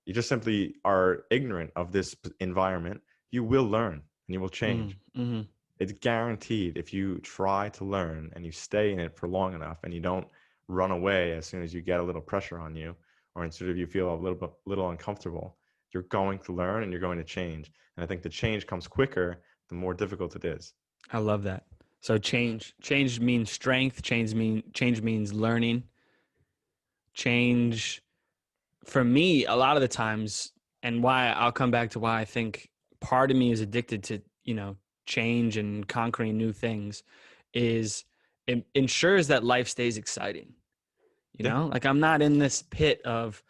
just simply are ignorant of this environment, you will learn and you will change. Mm-hmm. It's guaranteed if you try to learn and you stay in it for long enough and you don't run away as soon as you get a little pressure on you, or instead of you feel a little uncomfortable, you're going to learn and you're going to change. And I think the change comes quicker the more difficult it is. I love that. So change means strength. Change means learning. Change for me, a lot of the times, and why I'll come back to why I think part of me is addicted to, change and conquering new things, is it ensures that life stays exciting. Yeah. Like I'm not in this pit of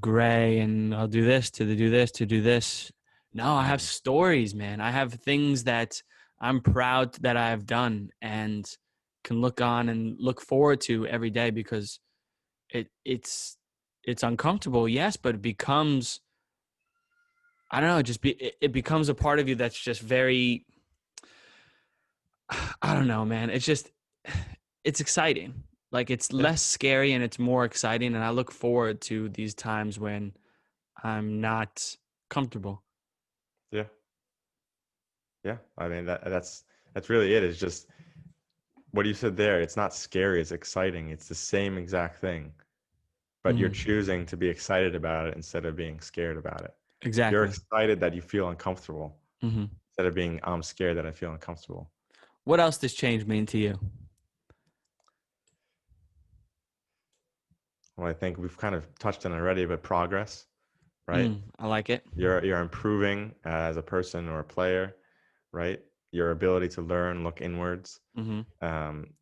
gray and I'll do this to do this to do this. No, I have stories, man. I have things that I'm proud that I have done and can look on and look forward to every day, because it's uncomfortable, yes, but it becomes, I don't know, it becomes a part of you that's just very, I don't know, man. It's exciting. Like it's Yeah. less scary and it's more exciting. And I look forward to these times when I'm not comfortable. Yeah. Yeah. I mean, that's really it. It's just what you said there. It's not scary. It's exciting. It's the same exact thing, but you're Mm, choosing to be excited about it instead of being scared about it. You're exactly. excited that you feel uncomfortable Hmm. instead of being, I'm scared that I feel uncomfortable. What else does change mean to you? Well, I think we've kind of touched on it already, but progress, right? I like it. You're improving as a person or a player, right? Your ability to learn, look inwards, Hmm. um,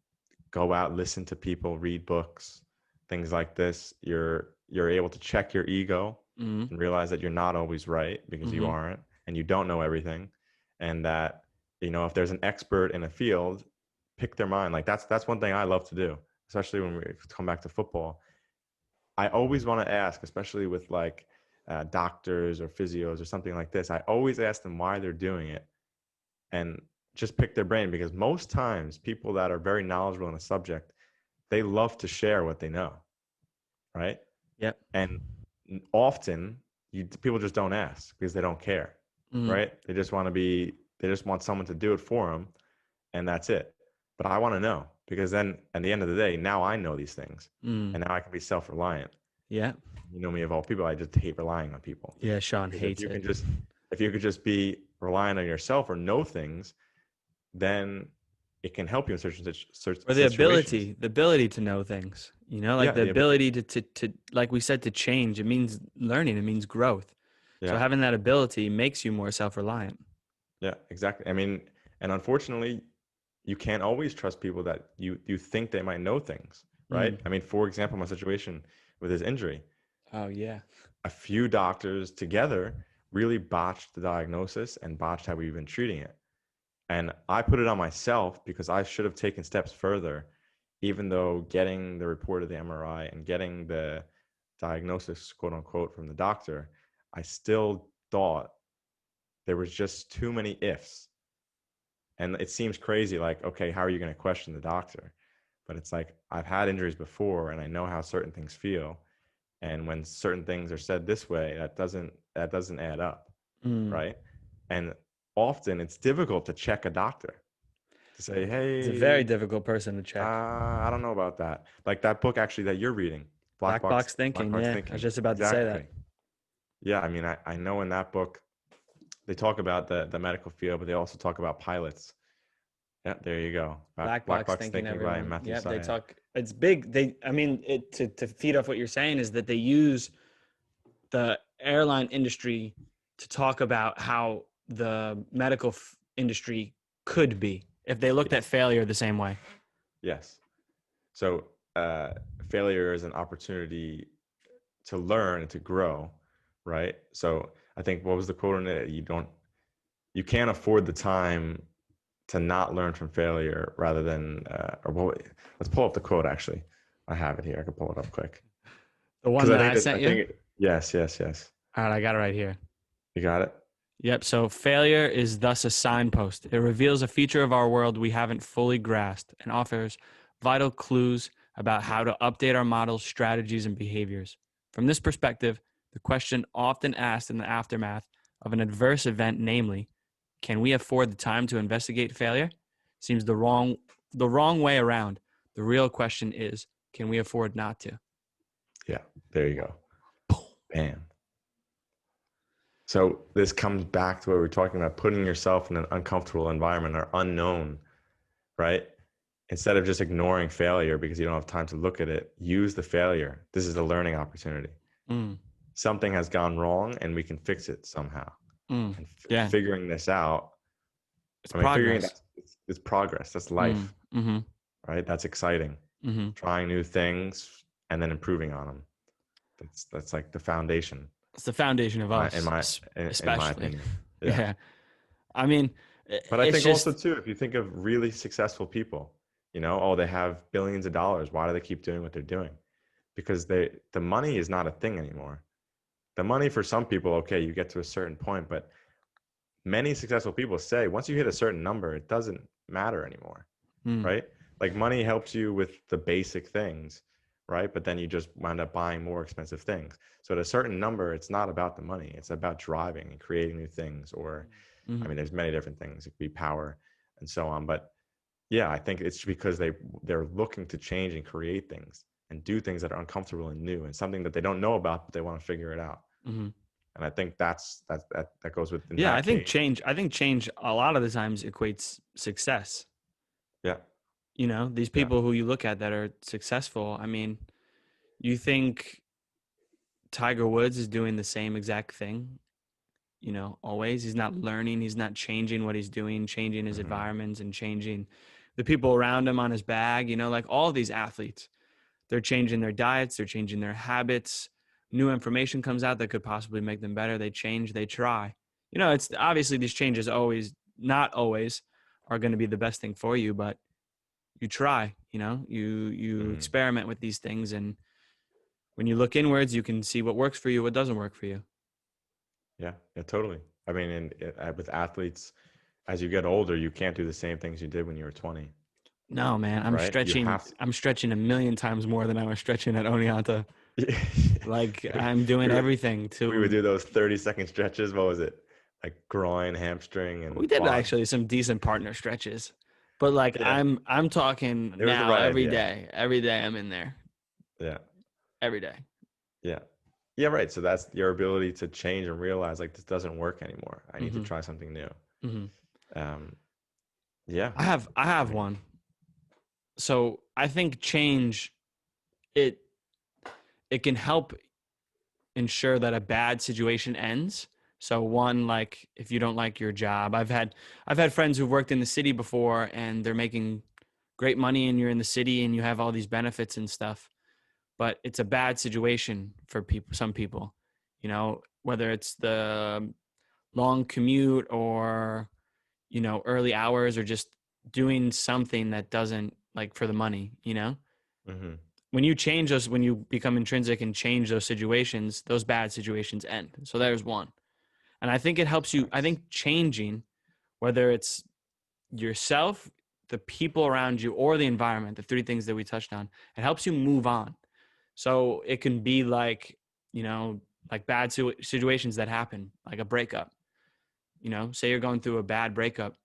go out, listen to people, read books, things like this. You're able to check your ego Hmm. and realize that you're not always right, because you Hmm. aren't, and you don't know everything, and that if there's an expert in a field, pick their mind. Like that's one thing I love to do, especially when we come back to football. I always want to ask, especially with like doctors or physios or something like this. I always ask them why they're doing it and just pick their brain, because most times people that are very knowledgeable in a subject, they love to share what they know, right? Yep. And often people just don't ask because they don't care, right? They just want someone to do it for them, and that's it. But I want to know, because then at the end of the day, now I know these things, and now I can be self-reliant. Yeah. You know me, of all people, I just hate relying on people. Yeah, Sean Because hates it. if you could just be reliant on yourself or know things, then it can help you in certain Or the situations. ability to know things, like Yeah, the ability to, like we said, to change. It means learning. It means growth. So yeah, having that ability makes you more self-reliant. yeah, exactly. I mean, and unfortunately, you can't always trust people that you think they might know things, right? I mean, for example, my situation with his injury, Oh yeah. a few doctors together really botched the diagnosis and botched how we've been treating it. And I put it on myself because I should have taken steps further, even though getting the report of the MRI and getting the diagnosis, quote unquote, from the doctor, I still thought there was just too many ifs. And it seems crazy, like, okay, how are you going to question the doctor? But it's like, I've had injuries before and I know how certain things feel. And when certain things are said this way, that doesn't add up, right? And often it's difficult to check a doctor to say, It's a very hey, difficult person to check. I don't know about that. Like that book actually that you're reading, Black box Black thinking. Box Yeah, I was Thinking. just about to say that. Exactly. Yeah, I mean, I know in that book they talk about the medical field, but they also talk about pilots. Yeah, there you go. Black Black box Box thinking, Thinking by everyone. Matthew Yep, they Syed. talk. It's big. To feed off what you're saying is that they use the airline industry to talk about how the medical industry could be if they looked at Yes. failure the same way. Yes. So failure is an opportunity to learn and to grow, right? So I think, what was the quote on it? You can't afford the time to not learn from failure, rather than let's pull up the quote. Actually, I have it here. I can pull it up quick, The one because that I sent you? yes. All right, I got it right here. You got it. Yep. So failure is thus a signpost. It reveals a feature of our world we haven't fully grasped and offers vital clues about how to update our models, strategies, and behaviors. From this perspective, the question often asked in the aftermath of an adverse event, namely, can we afford the time to investigate failure, seems the wrong way around. The real question is, can we afford not to? Yeah, there you go. Bam. So this comes back to what we were talking about, putting yourself in an uncomfortable environment or unknown, right? Instead of just ignoring failure because you don't have time to look at it, use the failure. This is a learning opportunity. Something has gone wrong and we can fix it somehow. And Yeah. figuring this out, It's figuring progress. it's progress. That's life, right? That's exciting. Trying new things and then improving on them. That's like the foundation. It's the foundation of us, In my especially. opinion. Yeah. I mean, But I it's think just, also too, if you think of really successful people, they have billions of dollars. Why do they keep doing what they're doing? Because the money is not a thing anymore. The money for some people, okay, you get to a certain point, but many successful people say once you hit a certain number, it doesn't matter anymore, right? Like money helps you with the basic things, right? But then you just wind up buying more expensive things. So at a certain number, it's not about the money. It's about driving and creating new things, or I mean, there's many different things. It could be power and so on. But yeah, I think it's because they're looking to change and create things and do things that are uncomfortable and new and something that they don't know about, but they want to figure it out. And I think that goes with, in yeah, that case. I think change a lot of the times equates success. Yeah. These people who you look at that are successful. I mean, you think Tiger Woods is doing the same exact thing, always. He's not learning. He's not changing what he's doing, changing his environments and changing the people around him on his bag. Like all of these athletes, they're changing their diets, they're changing their habits. New information comes out that could possibly make them better. They change, they try. It's obviously these changes not always are going to be the best thing for you, but you try, you experiment with these things. And when you look inwards, you can see what works for you, what doesn't work for you. Yeah, totally. I mean, with athletes, as you get older, you can't do the same things you did when you were 20. No, man, I'm right? stretching. I'm stretching a million times more than I was stretching at Oneonta. Like I'm doing we would, everything we would to. do those 30-second stretches. What was it? Like groin, hamstring, We and did quad. actually some decent partner stretches, but like Yeah, I'm talking it was the now right every idea. day. Every day I'm in there. Yeah, Every day. yeah, yeah. Right. So that's your ability to change and realize like this doesn't work anymore. I need to Mm-hmm. try something new. Mm-hmm. Um, yeah. I I have mean, one. So I think change it it can help ensure that a bad situation ends. So one, like if you don't like your job, I've had friends who've worked in the city before and they're making great money and you're in the city and you have all these benefits and stuff, but it's a bad situation for people, some people, you know, whether it's the long commute or, you know, early hours or just doing something that doesn't like for the money, you know? mhm. When you change those, when you become intrinsic and change those situations, those bad situations end. So there's one. And I think it helps you. I Nice. think changing, whether it's yourself, the people around you, or the environment, the three things that we touched on, it helps you move on. So it can be like, you know, like bad situations that happen, like a breakup. You know, say you're going through a bad breakup.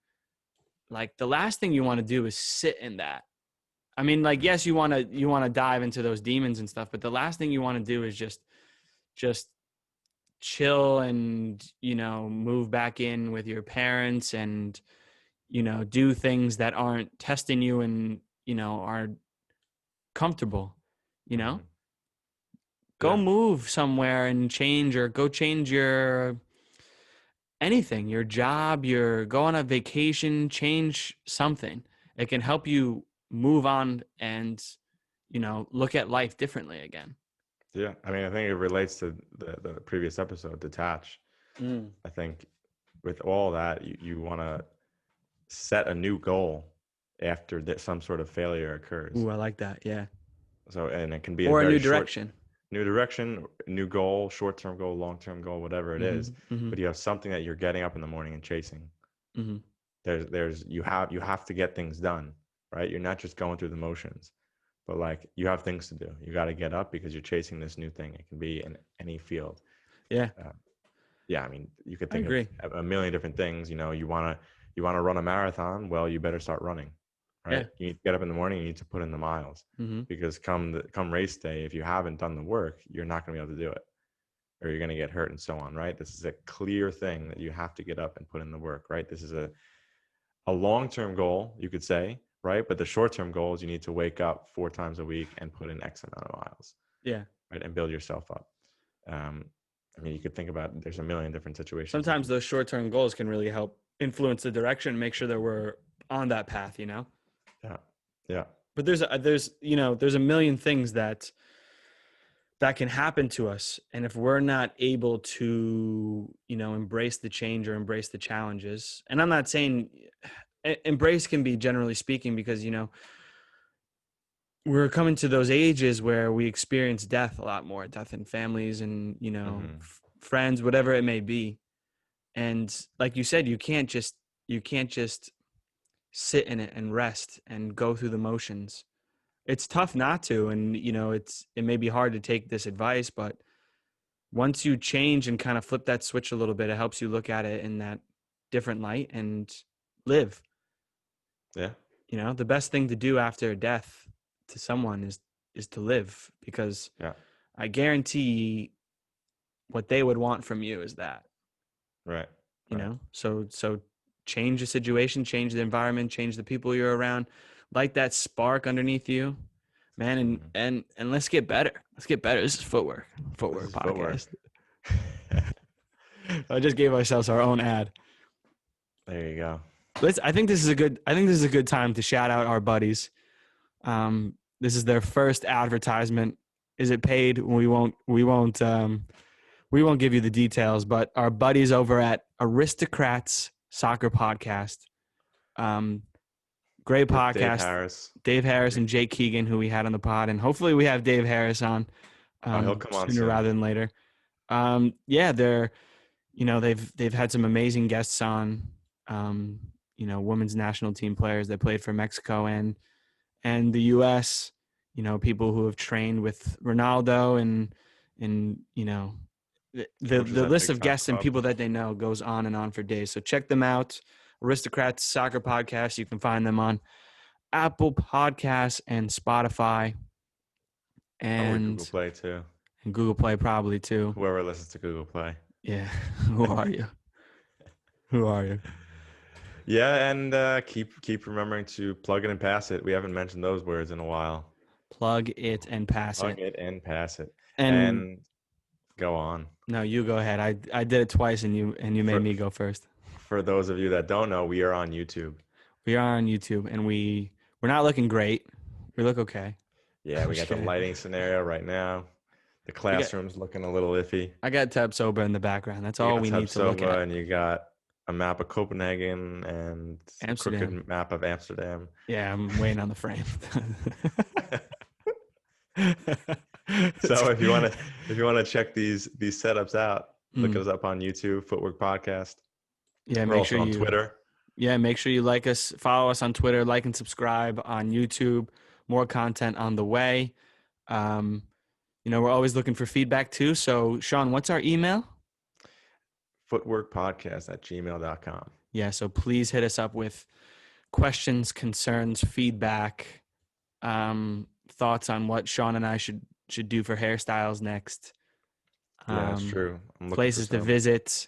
Like the last thing you want to do is sit in that. I mean, like, Mhm. yes, you want to dive into those demons and stuff, but the last thing you want to do is just chill and, you know, move back in with your parents and, you know, do things that aren't testing you and, you know, are comfortable, you know? Mhm. Go Yeah. move somewhere and change or go change your anything, your job, your go on a vacation, change something. It can help you move on and, you know, look at life differently again. Yeah. I mean, I think it relates to the previous episode, detach. Mm. I think with all that, you want to set a new goal after that some sort of failure occurs. Ooh, I like that. Yeah. So, and it can be a Or a very new short direction. new direction, new goal, short-term goal, long-term goal, whatever it is. Mm-hmm. Mm-hmm. But you have something that you're getting up in the morning and chasing. Mm-hmm. There's you have to get things done, right? You're not just going through the motions, but like you have things to do. You got to get up because you're chasing this new thing. It can be in any field. Yeah, Uh, yeah, I mean, you could I think of agree. a million different things. You know, you wanna run a marathon. Well, you better start running, Yeah. right? You need to get up in the morning. You need to put in the miles Mm-hmm. because come race day, if you haven't done the work, you're not gonna be able to do it, or you're gonna get hurt and so on, right? This is a clear thing that you have to get up and put in the work, right? This is a long-term goal, you could say, right? But the short-term goal is you need to wake up 4 times a week and put in X amount of miles, Yeah. right? And build yourself up. Um, I mean, you could think about there's a million different situations you Sometimes can. those short-term goals can really help influence the direction, make sure that we're on that path, you know? Yeah, yeah, But there's, you know, there's a million things that can happen to us. And if we're not able to, you know, embrace the change or embrace the challenges, and I'm not saying embrace can be generally speaking because, you know, we're coming to those ages where we experience death a lot more, death in families and, you know, hmm friends, whatever it may be. And like you said, you can't just sit in it and rest and go through the motions. It's tough not to, and you know, it may be hard to take this advice, but once you change and kind of flip that switch a little bit, it helps you look at it in that different light and live. yeah, You know, the best thing to do after death to someone is to live, because yeah, I guarantee what they would want from you is that, right, you right. know. So change the situation, change the environment, change the people you're around, light that spark underneath you, man, hmm and let's get better. Let's get better. This is This Footwork is footwork. podcast. I just gave ourselves our own ad. There you go. I think this is a good time to shout out our buddies. This is their first advertisement. Is it paid? We won't give you the details, but our buddies over at Aristocrats Soccer Podcast. Um, Great With Dave podcast. Harris. Dave Harris and Jake Keegan, who we had on the pod, and hopefully we have Dave Harris on Oh, he'll come on sooner soon. rather than later. Yeah, they've had some amazing guests on. You know, women's national team players that played for Mexico and the U.S. you know, people who have trained with Ronaldo and you know, the Which is a list big of time guests and club. people that they know goes on and on for days. So check them out. Aristocrats Soccer Podcast. You can find them on Apple Podcasts and Spotify Probably Google and Play too. Google Play probably too. Whoever listens to Google Play. Yeah. Who are you? Who are you? Yeah, and keep remembering to plug it and pass it. We haven't mentioned those words in a while. Plug it and pass Plug it. it and pass it. And And go on. no, you go ahead. I did it twice and you made me go first. For those of you that don't know, we are on YouTube. We are on YouTube and we're not looking great. We look okay. Yeah, we got the Okay. lighting scenario right now. The classroom's looking a little iffy. I got Tab Soba in the background. That's You all got we need to look Tabsoba, at. and you got a map of Copenhagen and a Amsterdam. crooked map of Amsterdam. Yeah, I'm waiting on the frame. So if you want to check these setups out, look Mm. us up on YouTube, Footwork Podcast. Yeah, We're make also sure on you Twitter. Yeah, make sure you like us, follow us on Twitter, like and subscribe on YouTube. More content on the way. You know, we're always looking for feedback too. So, Sean, what's our email? Footworkpodcast@gmail.com. Yeah, so please hit us up with questions, concerns, feedback, thoughts on what Sean and I should do for hairstyles next. Yeah, that's true. I'm looking for Places to some. visit.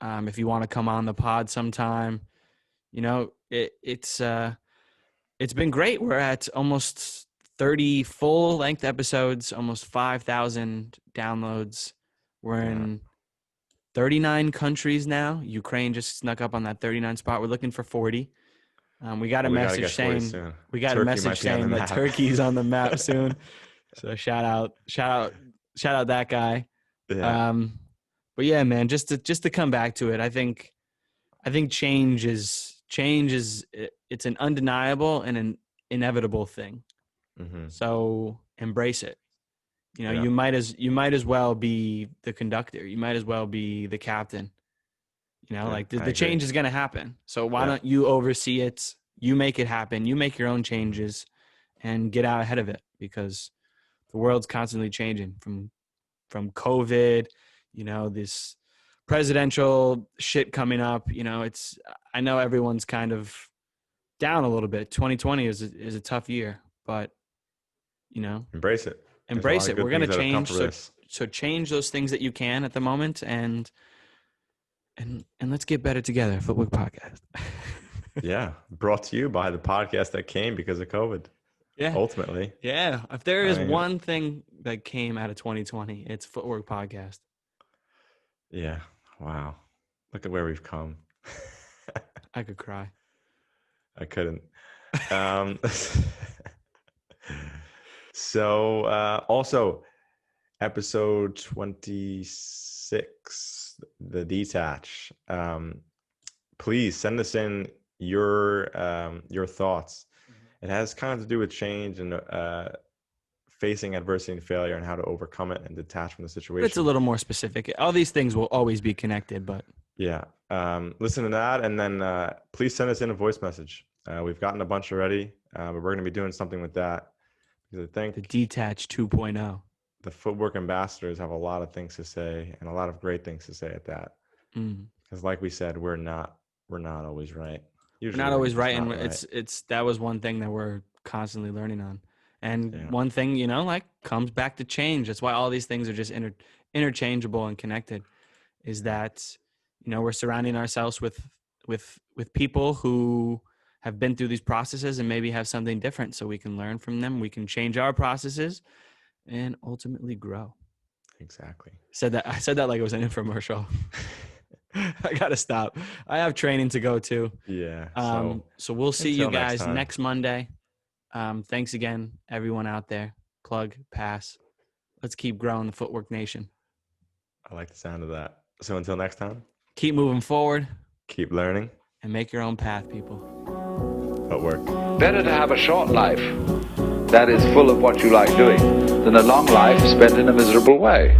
If you want to come on the pod sometime, you know, it's been great. We're at almost 30 full length episodes, almost 5,000 downloads. We're in 39 countries now. Ukraine just snuck up on that 39 spot. We're looking for 40. We got a We gotta message get 40 saying soon. we got a Turkey message might be on saying the that map. Turkey's on the map soon. So shout out that guy. Yeah. But yeah, man, just to come back to it, I think change is it's an undeniable and an inevitable thing. Mm-hmm. So embrace it. You know, Yeah. you might as well be the conductor. You might as well be the captain. You know, Yeah, like I the agree. change is going to happen. So why Yeah. don't you oversee it? You make it happen. You make your own changes and get out ahead of it, because the world's constantly changing from COVID, you know, this presidential shit coming up. You know, I know everyone's kind of down a little bit. 2020 is a tough year, but you know, Embrace it. There's a embrace lot of it. good We're going to things that have come change. from this. So change those things that you can at the moment, and let's get better together. Footwork Podcast. Yeah. Brought to you by the podcast that came because of COVID. Yeah. Ultimately. Yeah. If there is I mean- one thing that came out of 2020, it's Footwork Podcast. Yeah. Wow. Look at where we've come. I could cry. I couldn't. So also episode 26, the detach. Please send us in your thoughts. It has kind of to do with change and facing adversity and failure and how to overcome it and detach from the situation. It's a little more specific. All these things will always be connected, but Yeah. Listen to that, and then please send us in a voice message. We've gotten a bunch already, but we're going to be doing something with that, because I think the Detach 2.0. the Footwork ambassadors have a lot of things to say, and a lot of great things to say at that. Mm. Because like we said, we're not always right. We're Usually not always just right, not and it's that was one thing that we're constantly learning on. And Yeah. one thing, you know, like comes back to change. That's why all these things are just interchangeable and connected. Is that, you know, we're surrounding ourselves with people who have been through these processes and maybe have something different, so we can learn from them. We can change our processes and ultimately grow. Exactly. I said that like it was an infomercial. I gotta stop. I have training to go to. Yeah. So we'll see you until next guys time. next Monday. Thanks again, everyone out there. Plug, pass. Let's keep growing the Footwork Nation. I like the sound of that. So until next time, Keep moving forward keep learning. and make your own path, people. Footwork. Better to have a short life that is full of what you like doing than a long life spent in a miserable way.